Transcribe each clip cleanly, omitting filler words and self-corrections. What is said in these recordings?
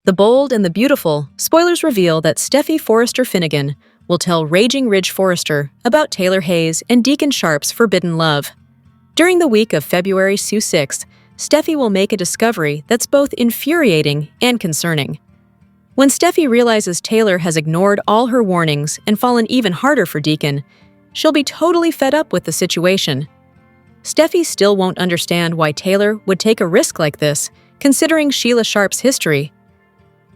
The Bold and the Beautiful spoilers reveal that Steffy Forrester Finnegan will tell raging Ridge Forrester about Taylor Hayes and Deacon Sharp's forbidden love. During the week of February 6th, Steffy will make a discovery that's both infuriating and concerning. When Steffy realizes Taylor has ignored all her warnings and fallen even harder for Deacon, she'll be totally fed up with the situation. Steffy still won't understand why Taylor would take a risk like this, considering Sheila Sharp's history.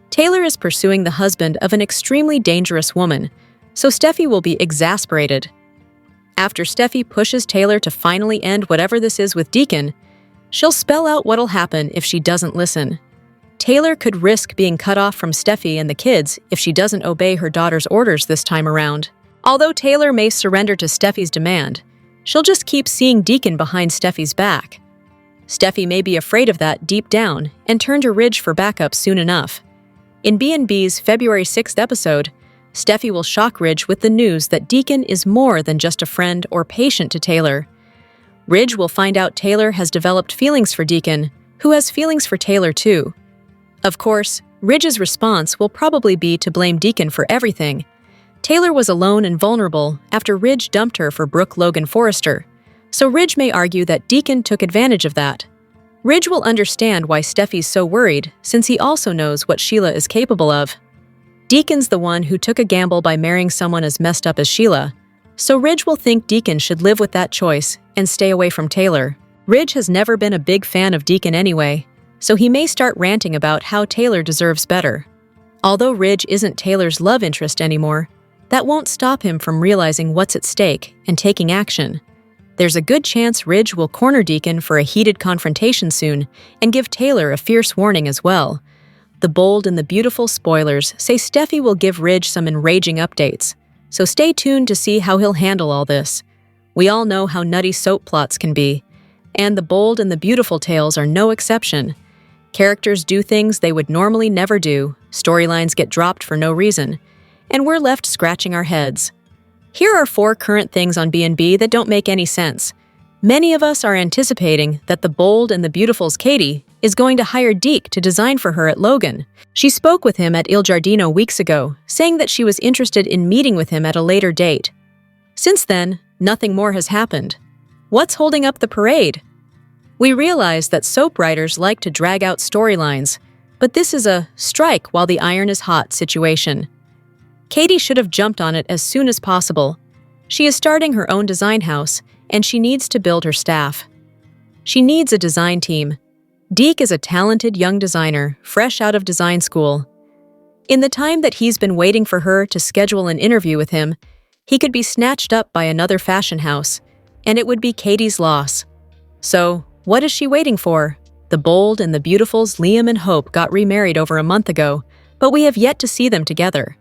Taylor is pursuing the husband of an extremely dangerous woman, so Steffy will be exasperated. After Steffy pushes Taylor to finally end whatever this is with Deacon, she'll spell out what'll happen if she doesn't listen. Taylor could risk being cut off from Steffy and the kids if she doesn't obey her daughter's orders this time around. Although Taylor may surrender to Steffy's demand, she'll just keep seeing Deacon behind Steffy's back. Steffy may be afraid of that deep down and turn to Ridge for backup soon enough. In B&B's February 6th episode, Steffy will shock Ridge with the news that Deacon is more than just a friend or patient to Taylor. Ridge will find out Taylor has developed feelings for Deacon, who has feelings for Taylor too. Of course, Ridge's response will probably be to blame Deacon for everything. Taylor was alone and vulnerable after Ridge dumped her for Brooke Logan Forrester, so Ridge may argue that Deacon took advantage of that. Ridge will understand why Steffy's so worried, since he also knows what Sheila is capable of. Deacon's the one who took a gamble by marrying someone as messed up as Sheila, so Ridge will think Deacon should live with that choice and stay away from Taylor. Ridge has never been a big fan of Deacon anyway, so he may start ranting about how Taylor deserves better. Although Ridge isn't Taylor's love interest anymore, that won't stop him from realizing what's at stake and taking action. There's a good chance Ridge will corner Deacon for a heated confrontation soon and give Taylor a fierce warning as well. The Bold and the Beautiful spoilers say Steffy will give Ridge some enraging updates, so stay tuned to see how he'll handle all this. We all know how nutty soap plots can be, and the Bold and the Beautiful tales are no exception. Characters do things they would normally never do, storylines get dropped for no reason, and we're left scratching our heads. Here are 4 current things on B&B that don't make any sense. Many of us are anticipating that the Bold and the Beautiful's Katie is going to hire Deke to design for her at Logan. She spoke with him at Il Giardino weeks ago, saying that she was interested in meeting with him at a later date. Since then, nothing more has happened. What's holding up the parade? We realize that soap writers like to drag out storylines, but this is a strike while the iron is hot situation. Katie should have jumped on it as soon as possible. She is starting her own design house, and she needs to build her staff. She needs a design team. Deke is a talented young designer, fresh out of design school. In the time that he's been waiting for her to schedule an interview with him, he could be snatched up by another fashion house, and it would be Katie's loss. So, what is she waiting for? The Bold and the Beautiful's Liam and Hope got remarried over a month ago, but we have yet to see them together.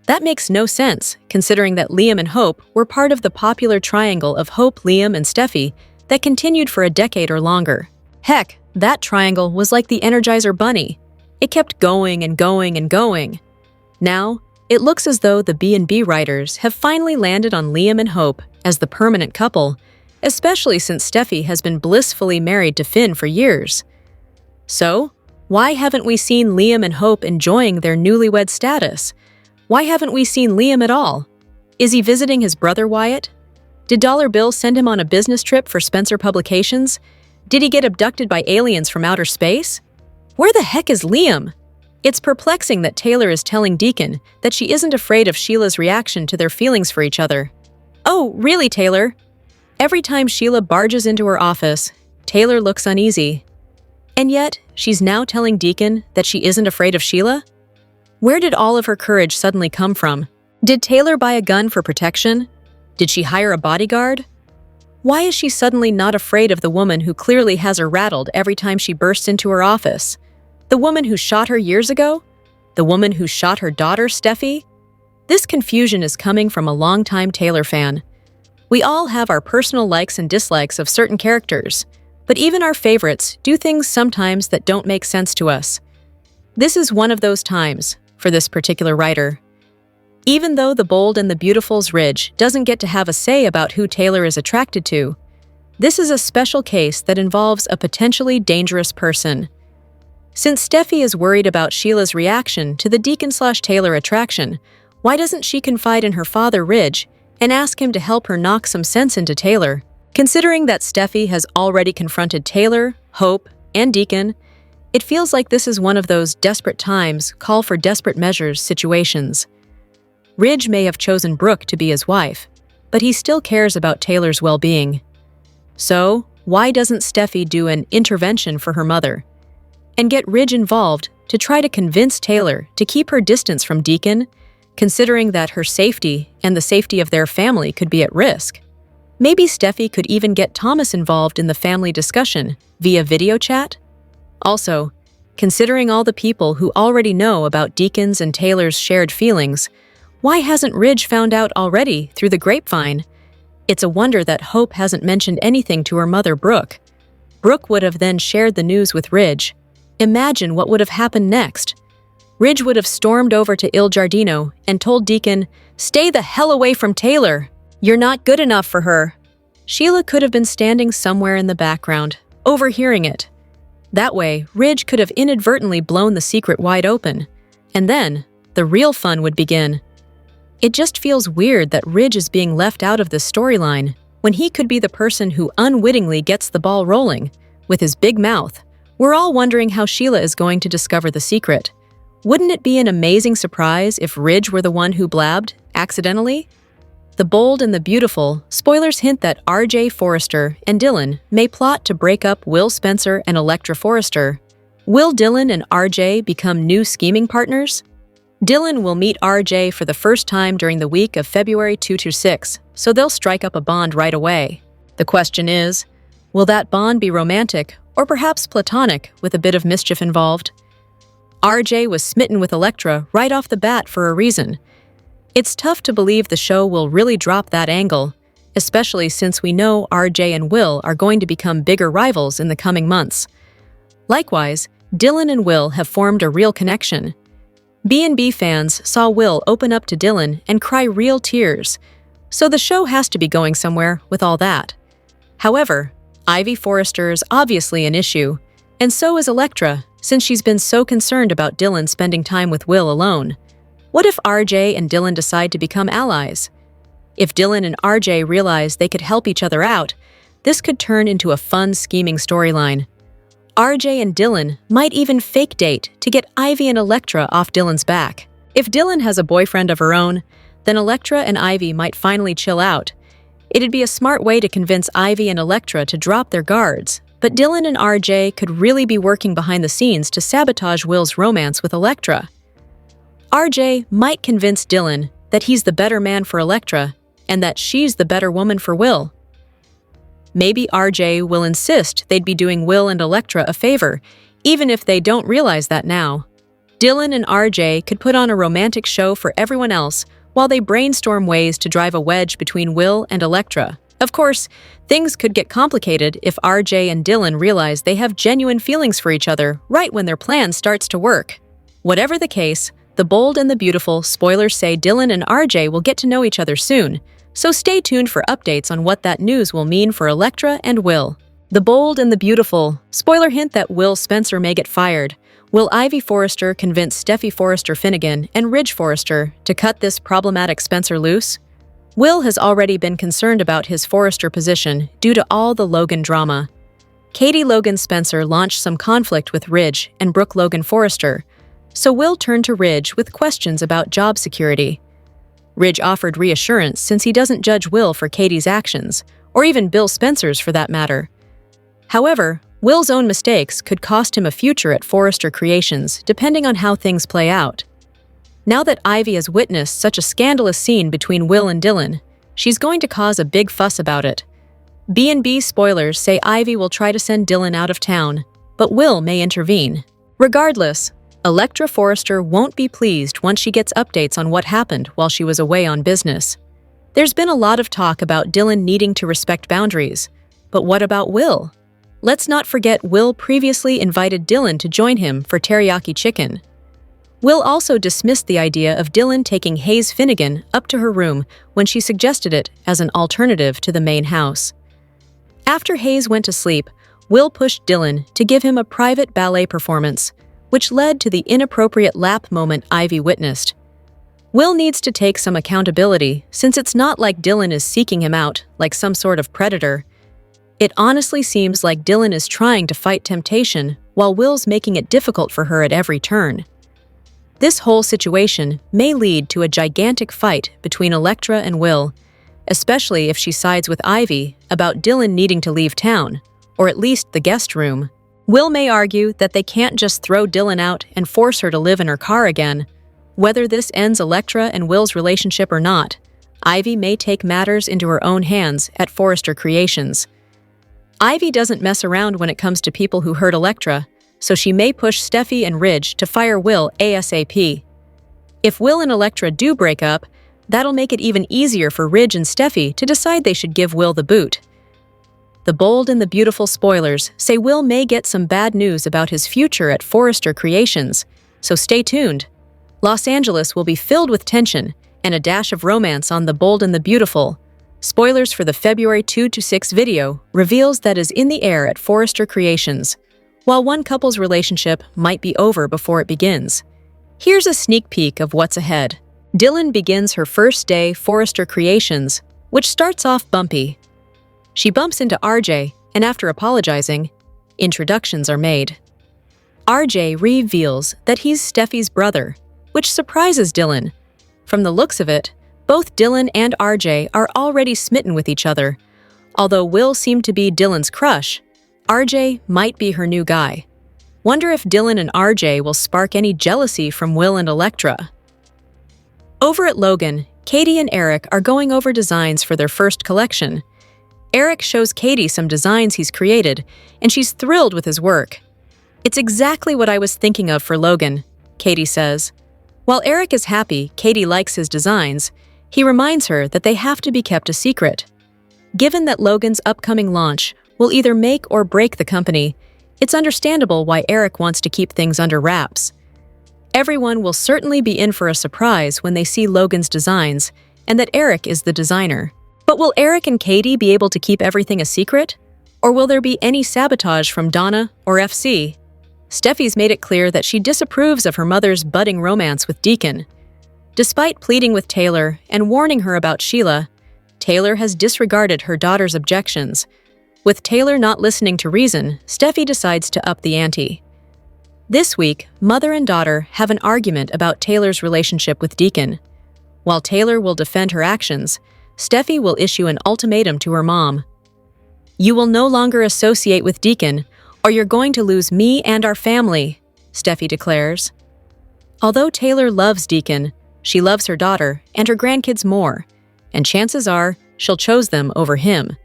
That makes no sense, considering that Liam and Hope were part of the popular triangle of Hope, Liam, and Steffy that continued for a decade or longer. Heck, that triangle was like the Energizer Bunny. It kept going and going and going. Now, it looks as though the B&B writers have finally landed on Liam and Hope as the permanent couple, especially since Steffy has been blissfully married to Finn for years. So, why haven't we seen Liam and Hope enjoying their newlywed status? Why haven't we seen Liam at all? Is he visiting his brother Wyatt? Did Dollar Bill send him on a business trip for Spencer Publications? Did he get abducted by aliens from outer space? Where the heck is Liam? It's perplexing that Taylor is telling Deacon that she isn't afraid of Sheila's reaction to their feelings for each other. Oh, really, Taylor? Every time Sheila barges into her office, Taylor looks uneasy. And yet, she's now telling Deacon that she isn't afraid of Sheila? Where did all of her courage suddenly come from? Did Taylor buy a gun for protection? Did she hire a bodyguard? Why is she suddenly not afraid of the woman who clearly has her rattled every time she bursts into her office? The woman who shot her years ago? The woman who shot her daughter, Steffy? This confusion is coming from a longtime Taylor fan. We all have our personal likes and dislikes of certain characters, but even our favorites do things sometimes that don't make sense to us. This is one of those times for this particular writer. Even though the Bold and the Beautiful's Ridge doesn't get to have a say about who Taylor is attracted to, this is a special case that involves a potentially dangerous person. Since Steffi is worried about Sheila's reaction to the Deacon/Taylor attraction, why doesn't she confide in her father, Ridge, and ask him to help her knock some sense into Taylor? Considering that Steffi has already confronted Taylor, Hope, and Deacon, it feels like this is one of those desperate times, call for desperate measures situations. Ridge may have chosen Brooke to be his wife, but he still cares about Taylor's well-being. So, why doesn't Steffi do an intervention for her mother and get Ridge involved to try to convince Taylor to keep her distance from Deacon, considering that her safety and the safety of their family could be at risk? Maybe Steffi could even get Thomas involved in the family discussion via video chat? Also, considering all the people who already know about Deacon's and Taylor's shared feelings, why hasn't Ridge found out already through the grapevine? It's a wonder that Hope hasn't mentioned anything to her mother, Brooke. Brooke would have then shared the news with Ridge. Imagine what would have happened next. Ridge would have stormed over to Il Giardino and told Deacon, "Stay the hell away from Taylor. You're not good enough for her." Sheila could have been standing somewhere in the background, overhearing it. That way, Ridge could have inadvertently blown the secret wide open. And then, the real fun would begin. It just feels weird that Ridge is being left out of this storyline, when he could be the person who unwittingly gets the ball rolling. With his big mouth, we're all wondering how Sheila is going to discover the secret. Wouldn't it be an amazing surprise if Ridge were the one who blabbed, accidentally? The Bold and the Beautiful spoilers hint that R.J. Forrester and Dylan may plot to break up Will Spencer and Electra Forrester. Will Dylan and R.J. become new scheming partners? Dylan will meet R.J. for the first time during the week of February 2-6, so they'll strike up a bond right away. The question is, will that bond be romantic or perhaps platonic with a bit of mischief involved? R.J. was smitten with Electra right off the bat for a reason. It's tough to believe the show will really drop that angle, especially since we know R.J. and Will are going to become bigger rivals in the coming months. Likewise, Dylan and Will have formed a real connection. B&B fans saw Will open up to Dylan and cry real tears, so the show has to be going somewhere with all that. However, Ivy Forrester is obviously an issue, and so is Electra, since she's been so concerned about Dylan spending time with Will alone. What if RJ and Dylan decide to become allies? If Dylan and RJ realize they could help each other out, this could turn into a fun, scheming storyline. RJ and Dylan might even fake date to get Ivy and Electra off Dylan's back. If Dylan has a boyfriend of her own, then Electra and Ivy might finally chill out. It'd be a smart way to convince Ivy and Electra to drop their guards, but Dylan and RJ could really be working behind the scenes to sabotage Will's romance with Electra. RJ might convince Dylan that he's the better man for Electra and that she's the better woman for Will. Maybe RJ will insist they'd be doing Will and Electra a favor, even if they don't realize that now. Dylan and RJ could put on a romantic show for everyone else while they brainstorm ways to drive a wedge between Will and Electra. Of course, things could get complicated if RJ and Dylan realize they have genuine feelings for each other right when their plan starts to work. Whatever the case, The Bold and the Beautiful spoilers say Dylan and RJ will get to know each other soon, so stay tuned for updates on what that news will mean for Electra and Will. The Bold and the Beautiful spoiler hint that Will Spencer may get fired. Will Ivy Forrester convince Steffy Forrester Finnegan and Ridge Forrester to cut this problematic Spencer loose? Will has already been concerned about his Forrester position due to all the Logan drama. Katie Logan Spencer launched some conflict with Ridge and Brooke Logan Forrester, so Will turned to Ridge with questions about job security. Ridge offered reassurance since he doesn't judge Will for Katie's actions, or even Bill Spencer's for that matter. However, Will's own mistakes could cost him a future at Forrester Creations, depending on how things play out. Now that Ivy has witnessed such a scandalous scene between Will and Dylan, she's going to cause a big fuss about it. B&B spoilers say Ivy will try to send Dylan out of town, but Will may intervene. Regardless, Electra Forrester won't be pleased once she gets updates on what happened while she was away on business. There's been a lot of talk about Dylan needing to respect boundaries, but what about Will? Let's not forget Will previously invited Dylan to join him for teriyaki chicken. Will also dismissed the idea of Dylan taking Hayes Finnegan up to her room when she suggested it as an alternative to the main house. After Hayes went to sleep, Will pushed Dylan to give him a private ballet performance, which led to the inappropriate lap moment Ivy witnessed. Will needs to take some accountability since it's not like Dylan is seeking him out like some sort of predator. It honestly seems like Dylan is trying to fight temptation while Will's making it difficult for her at every turn. This whole situation may lead to a gigantic fight between Elektra and Will, especially if she sides with Ivy about Dylan needing to leave town, or at least the guest room. Will may argue that they can't just throw Dylan out and force her to live in her car again. Whether this ends Elektra and Will's relationship or not, Ivy may take matters into her own hands at Forrester Creations. Ivy doesn't mess around when it comes to people who hurt Elektra, so she may push Steffy and Ridge to fire Will ASAP. If Will and Elektra do break up, that'll make it even easier for Ridge and Steffy to decide they should give Will the boot. The bold and the beautiful spoilers say Will may get some bad news about his future at Forrester Creations, so stay tuned. Los Angeles will be filled with tension and a dash of romance on The Bold and the Beautiful. Spoilers for the February 2-6 video reveals that is in the air at Forrester Creations, while one couple's relationship might be over before it begins. Here's a sneak peek of what's ahead. Dylan begins her first day Forrester Creations, which starts off bumpy. She bumps into RJ, and after apologizing, introductions are made. RJ reveals that he's Steffi's brother, which surprises Dylan. From the looks of it, both Dylan and RJ are already smitten with each other. Although Will seemed to be Dylan's crush, RJ might be her new guy. Wonder if Dylan and RJ will spark any jealousy from Will and Elektra. Over at Logan, Katie and Eric are going over designs for their first collection. Eric shows Katie some designs he's created, and she's thrilled with his work. "It's exactly what I was thinking of for Logan," Katie says. While Eric is happy Katie likes his designs, he reminds her that they have to be kept a secret. Given that Logan's upcoming launch will either make or break the company, it's understandable why Eric wants to keep things under wraps. Everyone will certainly be in for a surprise when they see Logan's designs and that Eric is the designer. But will Eric and Katie be able to keep everything a secret? Or will there be any sabotage from Donna or FC? Steffi's made it clear that she disapproves of her mother's budding romance with Deacon. Despite pleading with Taylor and warning her about Sheila, Taylor has disregarded her daughter's objections. With Taylor not listening to reason, Steffy decides to up the ante. This week, mother and daughter have an argument about Taylor's relationship with Deacon. While Taylor will defend her actions, Steffy will issue an ultimatum to her mom. "You will no longer associate with Deacon, or you're going to lose me and our family," Steffy declares. Although Taylor loves Deacon, she loves her daughter and her grandkids more, and chances are she'll choose them over him.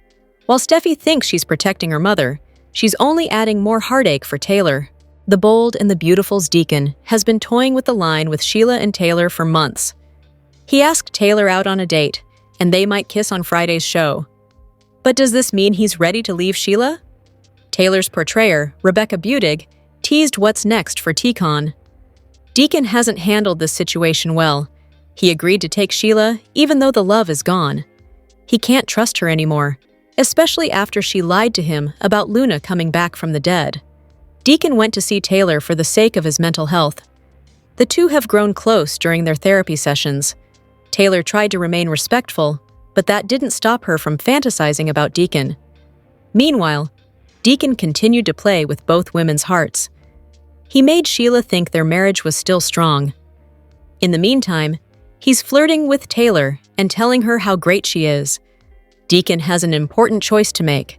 While Steffy thinks she's protecting her mother, she's only adding more heartache for Taylor. The Bold and the Beautiful's Deacon has been toying with the line with Sheila and Taylor for months. He asked Taylor out on a date, and they might kiss on Friday's show. But does this mean he's ready to leave Sheila? Taylor's portrayer, Rebecca Budig, teased what's next for T-Con. Deacon hasn't handled this situation well. He agreed to take Sheila even though the love is gone. He can't trust her anymore, especially after she lied to him about Luna coming back from the dead. Deacon went to see Taylor for the sake of his mental health. The two have grown close during their therapy sessions. Taylor tried to remain respectful, but that didn't stop her from fantasizing about Deacon. Meanwhile, Deacon continued to play with both women's hearts. He made Sheila think their marriage was still strong. In the meantime, he's flirting with Taylor and telling her how great she is. Deacon has an important choice to make.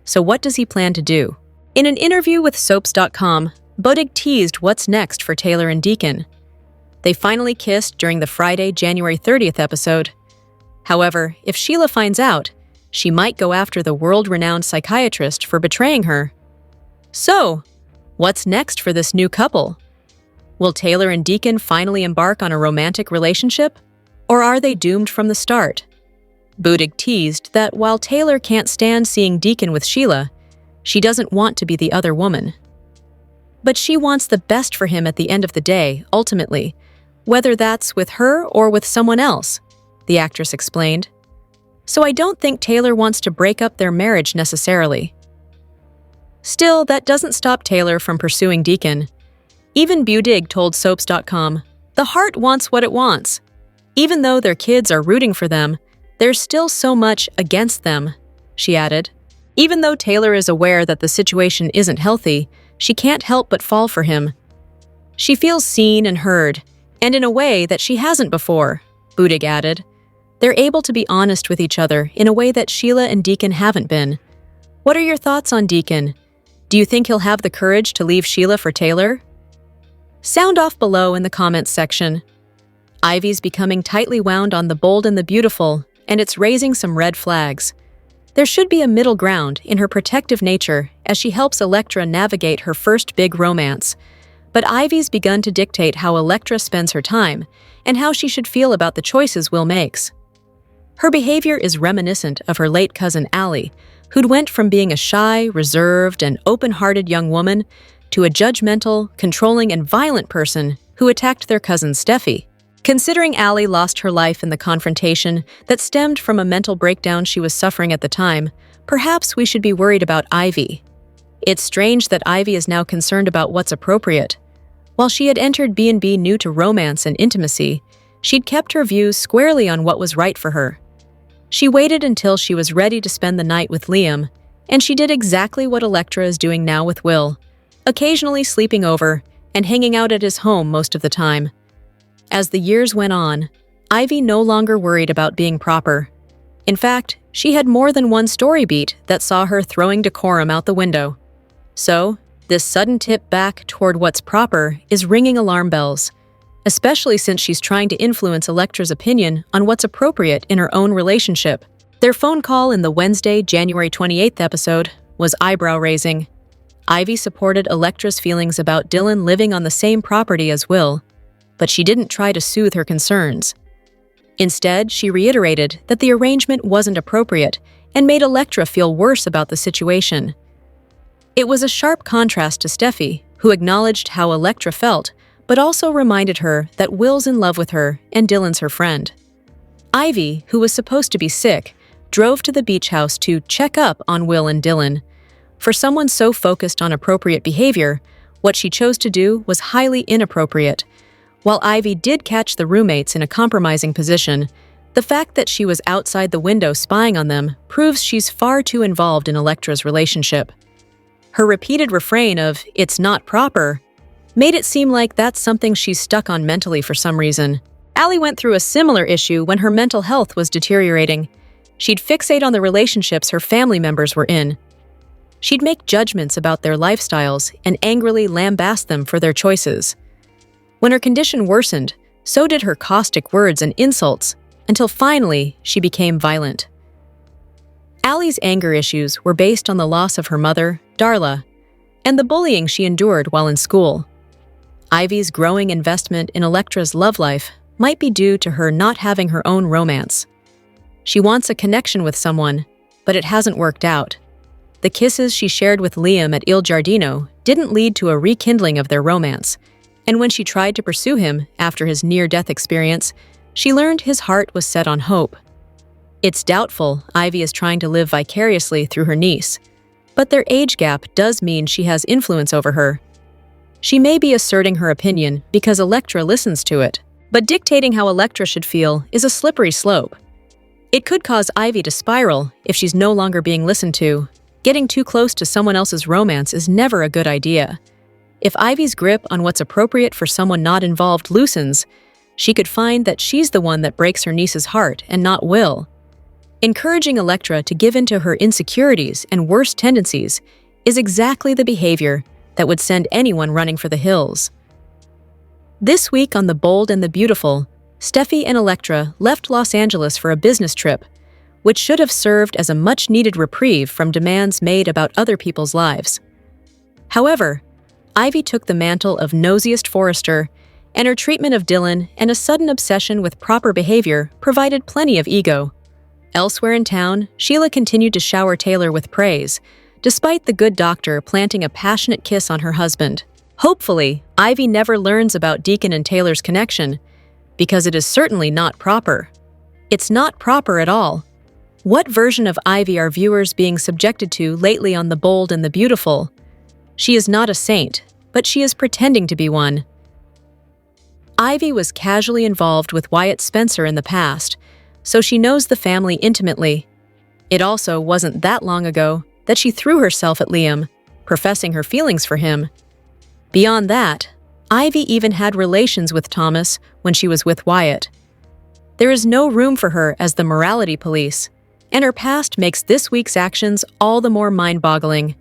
So what does he plan to do? In an interview with Soaps.com, Budig teased what's next for Taylor and Deacon. They finally kissed during the Friday, January 30th episode. However, if Sheila finds out, she might go after the world-renowned psychiatrist for betraying her. So, what's next for this new couple? Will Taylor and Deacon finally embark on a romantic relationship? Or are they doomed from the start? Budig teased that while Taylor can't stand seeing Deacon with Sheila, she doesn't want to be the other woman. But she wants the best for him at the end of the day, ultimately, whether that's with her or with someone else, the actress explained. So I don't think Taylor wants to break up their marriage necessarily. Still, that doesn't stop Taylor from pursuing Deacon. Even Budig told Soaps.com, "The heart wants what it wants. Even though their kids are rooting for them, there's still so much against them," she added. Even though Taylor is aware that the situation isn't healthy, she can't help but fall for him. She feels seen and heard, and in a way that she hasn't before, Budig added. They're able to be honest with each other in a way that Sheila and Deacon haven't been. What are your thoughts on Deacon? Do you think he'll have the courage to leave Sheila for Taylor? Sound off below in the comments section. Ivy's becoming tightly wound on The Bold and the Beautiful, and it's raising some red flags. There should be a middle ground in her protective nature as she helps Elektra navigate her first big romance. But Ivy's begun to dictate how Elektra spends her time and how she should feel about the choices Will makes. Her behavior is reminiscent of her late cousin Allie, who'd went from being a shy, reserved, and open-hearted young woman to a judgmental, controlling, and violent person who attacked their cousin Steffy. Considering Allie lost her life in the confrontation that stemmed from a mental breakdown she was suffering at the time, perhaps we should be worried about Ivy. It's strange that Ivy is now concerned about what's appropriate. While she had entered B&B new to romance and intimacy, she'd kept her views squarely on what was right for her. She waited until she was ready to spend the night with Liam, and she did exactly what Elektra is doing now with Will, occasionally sleeping over and hanging out at his home most of the time. As the years went on, Ivy no longer worried about being proper. In fact, she had more than one story beat that saw her throwing decorum out the window. So, this sudden tip back toward what's proper is ringing alarm bells, especially since she's trying to influence Elektra's opinion on what's appropriate in her own relationship. Their phone call in the Wednesday, January 28th episode was eyebrow-raising. Ivy supported Elektra's feelings about Dylan living on the same property as Will, but she didn't try to soothe her concerns. Instead, she reiterated that the arrangement wasn't appropriate and made Elektra feel worse about the situation. It was a sharp contrast to Steffy, who acknowledged how Elektra felt, but also reminded her that Will's in love with her and Dylan's her friend. Ivy, who was supposed to be sick, drove to the beach house to check up on Will and Dylan. For someone so focused on appropriate behavior, what she chose to do was highly inappropriate. While Ivy did catch the roommates in a compromising position, the fact that she was outside the window spying on them proves she's far too involved in Elektra's relationship. Her repeated refrain of, "It's not proper," made it seem like that's something she's stuck on mentally for some reason. Allie went through a similar issue when her mental health was deteriorating. She'd fixate on the relationships her family members were in. She'd make judgments about their lifestyles and angrily lambast them for their choices. When her condition worsened, so did her caustic words and insults, until finally she became violent. Allie's anger issues were based on the loss of her mother, Darla, and the bullying she endured while in school. Ivy's growing investment in Elektra's love life might be due to her not having her own romance. She wants a connection with someone, but it hasn't worked out. The kisses she shared with Liam at Il Giardino didn't lead to a rekindling of their romance, and when she tried to pursue him after his near-death experience, she learned his heart was set on hope. It's doubtful Ivy is trying to live vicariously through her niece, but their age gap does mean she has influence over her. She may be asserting her opinion because Elektra listens to it, but dictating how Elektra should feel is a slippery slope. It could cause Ivy to spiral if she's no longer being listened to. Getting too close to someone else's romance is never a good idea. If Ivy's grip on what's appropriate for someone not involved loosens, she could find that she's the one that breaks her niece's heart and not Will. Encouraging Elektra to give in to her insecurities and worst tendencies is exactly the behavior that would send anyone running for the hills. This week on The Bold and the Beautiful, Steffy and Elektra left Los Angeles for a business trip, which should have served as a much-needed reprieve from demands made about other people's lives. However, Ivy took the mantle of nosiest Forrester, and her treatment of Dylan and a sudden obsession with proper behavior provided plenty of ego. Elsewhere in town, Sheila continued to shower Taylor with praise, despite the good doctor planting a passionate kiss on her husband. Hopefully, Ivy never learns about Deacon and Taylor's connection, because it is certainly not proper. It's not proper at all. What version of Ivy are viewers being subjected to lately on The Bold and the Beautiful? She is not a saint, but she is pretending to be one. Ivy was casually involved with Wyatt Spencer in the past, so she knows the family intimately. It also wasn't that long ago that she threw herself at Liam, professing her feelings for him. Beyond that, Ivy even had relations with Thomas when she was with Wyatt. There is no room for her as the morality police, and her past makes this week's actions all the more mind-boggling.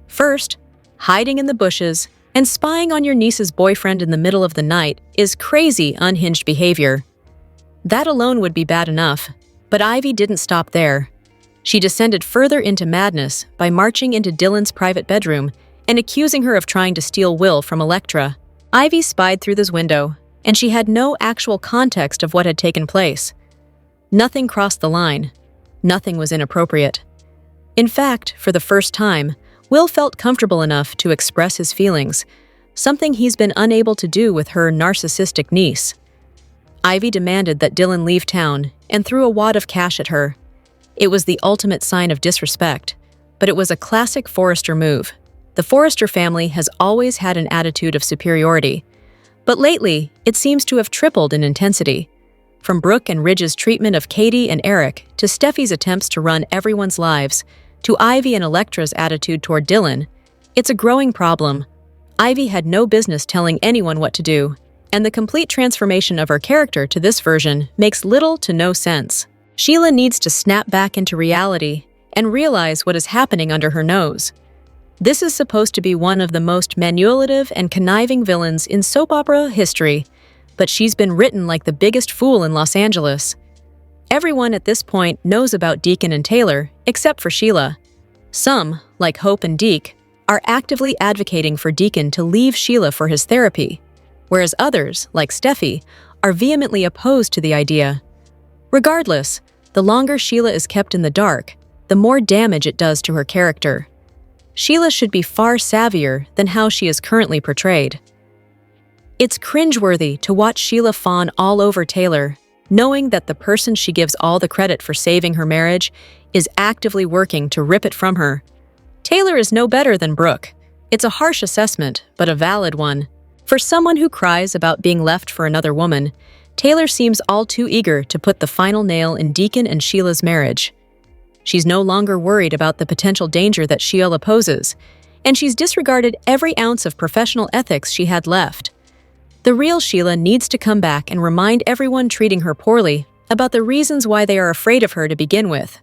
First, hiding in the bushes and spying on your niece's boyfriend in the middle of the night is crazy, unhinged behavior. That alone would be bad enough, but Ivy didn't stop there. She descended further into madness by marching into Dylan's private bedroom and accusing her of trying to steal Will from Electra. Ivy spied through this window, and she had no actual context of what had taken place. Nothing crossed the line. Nothing was inappropriate. In fact, for the first time, Will felt comfortable enough to express his feelings, something he's been unable to do with her narcissistic niece. Ivy demanded that Dylan leave town and threw a wad of cash at her. It was the ultimate sign of disrespect, but it was a classic Forrester move. The Forrester family has always had an attitude of superiority, but lately it seems to have tripled in intensity. From Brooke and Ridge's treatment of Katie and Eric to Steffi's attempts to run everyone's lives, to Ivy and Electra's attitude toward Dylan, it's a growing problem. Ivy had no business telling anyone what to do, and the complete transformation of her character to this version makes little to no sense. Sheila needs to snap back into reality and realize what is happening under her nose. This is supposed to be one of the most manipulative and conniving villains in soap opera history, but she's been written like the biggest fool in Los Angeles. Everyone at this point knows about Deacon and Taylor, except for Sheila. Some, like Hope and Deke, are actively advocating for Deacon to leave Sheila for his therapy, whereas others, like Steffy, are vehemently opposed to the idea. Regardless, the longer Sheila is kept in the dark, the more damage it does to her character. Sheila should be far savvier than how she is currently portrayed. It's cringeworthy to watch Sheila fawn all over Taylor, knowing that the person she gives all the credit for saving her marriage is actively working to rip it from her. Taylor is no better than Brooke. It's a harsh assessment, but a valid one. For someone who cries about being left for another woman, Taylor seems all too eager to put the final nail in Deacon and Sheila's marriage. She's no longer worried about the potential danger that Sheila poses, and she's disregarded every ounce of professional ethics she had left. The real Sheila needs to come back and remind everyone treating her poorly about the reasons why they are afraid of her to begin with.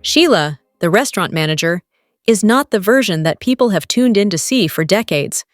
Sheila, the restaurant manager, is not the version that people have tuned in to see for decades.